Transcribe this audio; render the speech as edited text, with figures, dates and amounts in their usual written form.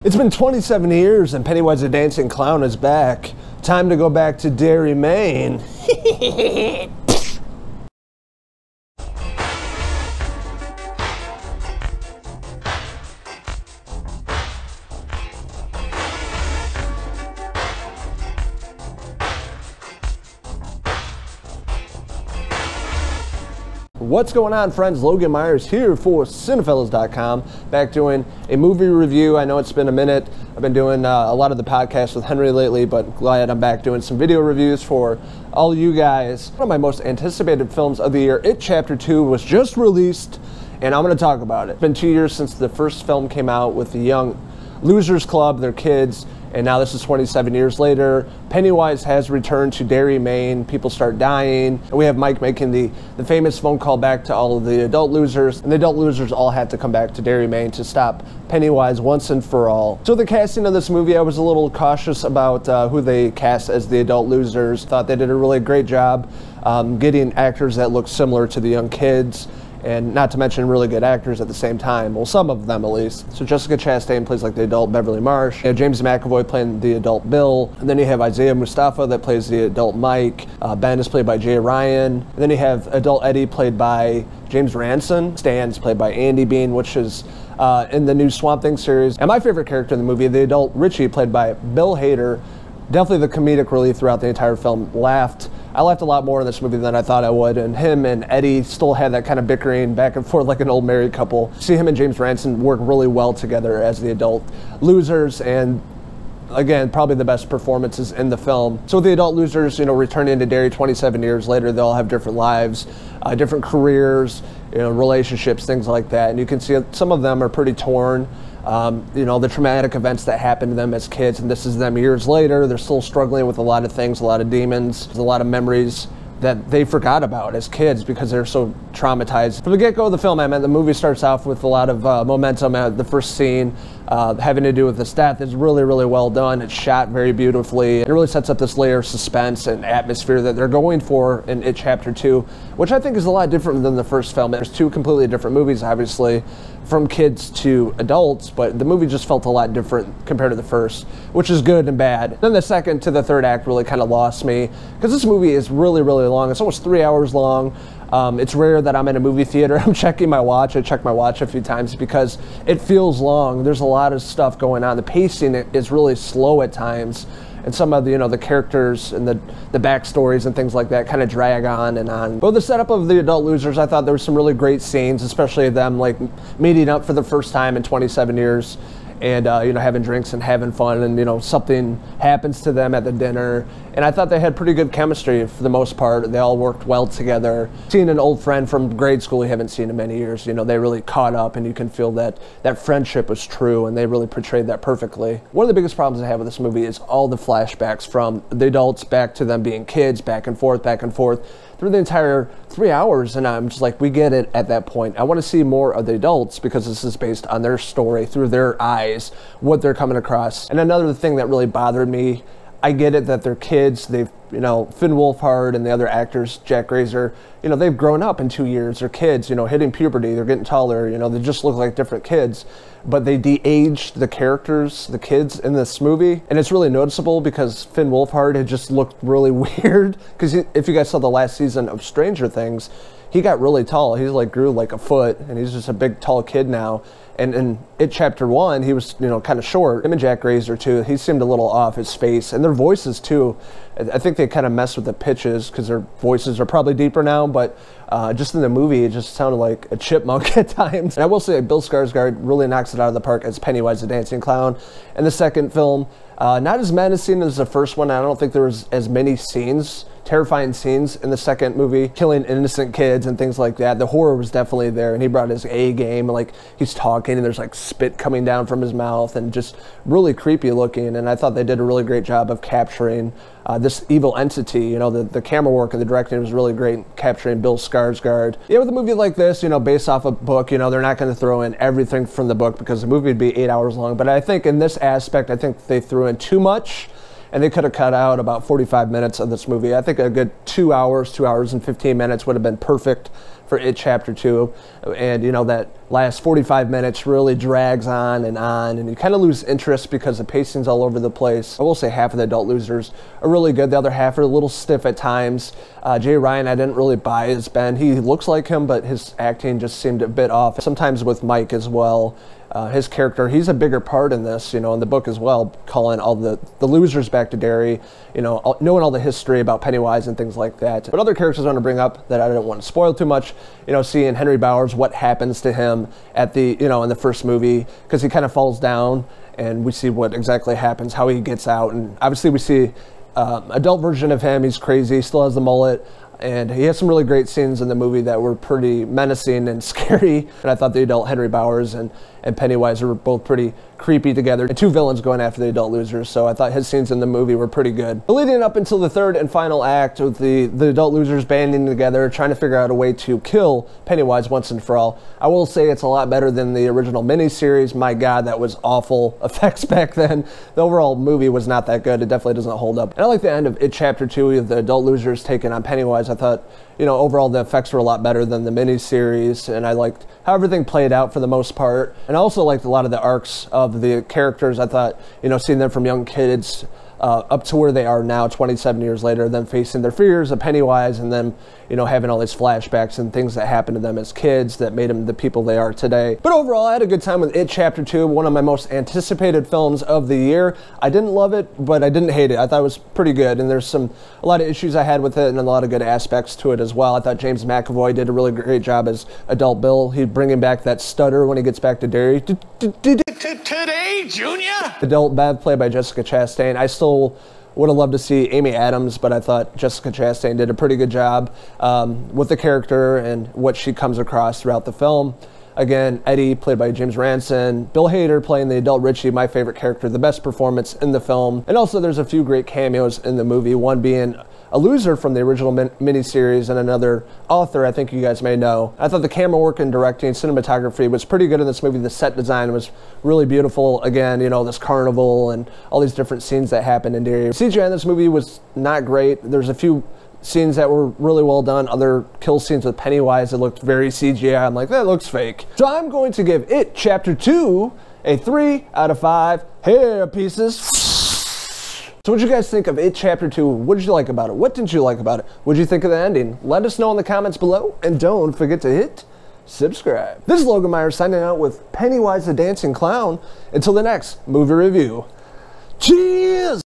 It's been 27 years and Pennywise the Dancing Clown is back. Time to go back to Derry, Maine. What's going on, friends? Logan Myerz here for Cinephellas.com, back doing a movie review. I know it's been a minute. I've been doing a lot of the podcasts with Henry lately, but glad I'm back doing some video reviews for all you guys. One of my most anticipated films of the year, It Chapter 2, was just released, and I'm going to talk about it. It's been 2 years since the first film came out with the Young Losers Club, their kids, and now this is 27 years later. Pennywise has returned to Derry, Maine. People start dying. And we have Mike making the famous phone call back to all of the adult losers. And the adult losers all had to come back to Derry, Maine to stop Pennywise once and for all. So the casting of this movie, I was a little cautious about who they cast as the adult losers. Thought they did a really great job getting actors that look similar to the young kids, and not to mention really good actors at the same time. Well, some of them at least. So Jessica Chastain plays like the adult Beverly Marsh. You have James McAvoy playing the adult Bill. And then you have Isaiah Mustafa that plays the adult Mike. Ben is played by Jay Ryan. And then you have adult Eddie played by James Ransone. Stan's played by Andy Bean, which is in the new Swamp Thing series. And my favorite character in the movie, the adult Richie, played by Bill Hader. Definitely the comedic relief throughout the entire film. I laughed a lot more in this movie than I thought I would, and him and Eddie still had that kind of bickering back and forth like an old married couple. See him and James Ransone work really well together as the adult losers, and again, probably the best performances in the film. So with the adult losers, you know, returning to Derry 27 years later, they all have different lives, different careers, you know, relationships, things like that, and you can see some of them are pretty torn. You know, the traumatic events that happened to them as kids, and this is them years later. They're still struggling with a lot of things, a lot of demons, a lot of memories that they forgot about as kids because they're so traumatized. From the get-go of the film, the movie starts off with a lot of momentum. The first scene having to do with this death is really, really well done. It's shot very beautifully. It really sets up this layer of suspense and atmosphere that they're going for in It Chapter 2, which I think is a lot different than the first film. There's two completely different movies, obviously, from kids to adults, but the movie just felt a lot different compared to the first, which is good and bad. Then the second to the third act really kind of lost me, because this movie is really, really long. It's almost 3 hours long. It's rare that I'm in a movie theater. I'm checking my watch. I checked my watch a few times because it feels long. There's a lot of stuff going on. The pacing is really slow at times. And some of the, you know, the characters and the backstories and things like that kind of drag on and on. But the setup of the adult losers, I thought there were some really great scenes, especially them like meeting up for the first time in 27 years. And, you know, having drinks and having fun, and, you know, something happens to them at the dinner. And I thought they had pretty good chemistry for the most part. They all worked well together. Seeing an old friend from grade school you haven't seen in many years, you know, they really caught up, and you can feel that that friendship was true, and they really portrayed that perfectly. One of the biggest problems I have with this movie is all the flashbacks from the adults back to them being kids, back and forth through the entire 3 hours, and I'm just like, we get it at that point. I want to see more of the adults because this is based on their story, through their eyes, what they're coming across. And another thing that really bothered me, I get it that they're kids. They've, you know, Finn Wolfhard and the other actors, Jack Grazer, you know, they've grown up in 2 years. They're kids, you know, hitting puberty. They're getting taller. You know, they just look like different kids. But they de-aged the characters, the kids in this movie. And it's really noticeable because Finn Wolfhard had just looked really weird. Because if you guys saw the last season of Stranger Things, he got really tall. He's like grew like a foot, and he's just a big, tall kid now. And in It Chapter 1, he was, you know, kind of short. Him and Jack Grazer, too, he seemed a little off his face. And their voices, too, I think they kind of mess with the pitches because their voices are probably deeper now. But just in the movie, it just sounded like a chipmunk at times. And I will say Bill Skarsgard really knocks it out of the park as Pennywise the Dancing Clown. In the second film, not as menacing as the first one. I don't think there was as many scenes, terrifying scenes in the second movie, killing innocent kids and things like that. The horror was definitely there, and he brought his A game. Like, he's talking, and there's like spit coming down from his mouth, and just really creepy looking. And I thought they did a really great job of capturing this evil entity. You know, the camera work and the directing was really great, capturing Bill Skarsgard. Yeah, with a movie like this, you know, based off a book, you know, they're not going to throw in everything from the book because the movie would be 8 hours long. But I think in this aspect, I think they threw in too much. and they could have cut out about 45 minutes of this movie. I think a good 2 hours and 15 minutes would have been perfect for It Chapter 2. And, you know, that last 45 minutes really drags on, and you kind of lose interest because the pacing's all over the place. I will say half of the adult losers are really good. The other half are a little stiff at times. Jay Ryan, I didn't really buy as Ben. He looks like him, but his acting just seemed a bit off. Sometimes with Mike as well. His character, he's a bigger part in this, you know, in the book as well, calling all the losers back to Derry, you know, knowing all the history about Pennywise and things like that. But other characters I want to bring up that I didn't want to spoil too much, you know, seeing Henry Bowers, what happens to him at the, you know, in the first movie, because he kind of falls down, and we see what exactly happens, how he gets out, and obviously we see adult version of him. He's crazy, still has the mullet. And he has some really great scenes in the movie that were pretty menacing and scary. And I thought the adult Henry Bowers and Pennywise were both pretty creepy together. And two villains going after the adult losers. So I thought his scenes in the movie were pretty good. But leading up until the third and final act with the adult losers banding together, trying to figure out a way to kill Pennywise once and for all. I will say it's a lot better than the original miniseries. My God, that was awful effects back then. The overall movie was not that good. It definitely doesn't hold up. And I like the end of It Chapter 2 with the adult losers taking on Pennywise. I thought, you know, overall the effects were a lot better than the miniseries, and I liked how everything played out for the most part. And I also liked a lot of the arcs of the characters. I thought, you know, seeing them from young kids up to where they are now, 27 years later, them facing their fears of Pennywise, and then, you know, having all these flashbacks and things that happened to them as kids that made them the people they are today. But overall, I had a good time with It Chapter 2, one of my most anticipated films of the year. I didn't love it, but I didn't hate it. I thought it was pretty good, and there's a lot of issues I had with it and a lot of good aspects to it as well. I thought James McAvoy did a really great job as Adult Bill. He's bringing back that stutter when he gets back to Derry. Today, Junior? Adult Bev, played by Jessica Chastain. I still would have loved to see Amy Adams, but I thought Jessica Chastain did a pretty good job with the character and what she comes across throughout the film. Again, Eddie, played by James Ransone. Bill Hader playing the adult Richie, my favorite character, the best performance in the film. And also there's a few great cameos in the movie, one being a loser from the original miniseries and another author I think you guys may know. I thought the camera work and directing, cinematography was pretty good in this movie. The set design was really beautiful. Again, you know, this carnival and all these different scenes that happened in Derry. CGI in this movie was not great. There's a few scenes that were really well done. Other kill scenes with Pennywise that looked very CGI. I'm like, that looks fake. So I'm going to give It Chapter 2 a 3 out of 5 hair pieces. So what did you guys think of It Chapter 2? What did you like about it? What didn't you like about it? What did you think of the ending? Let us know in the comments below, and don't forget to hit subscribe. This is Logan Myerz signing out with Pennywise the Dancing Clown. Until the next movie review. Cheers!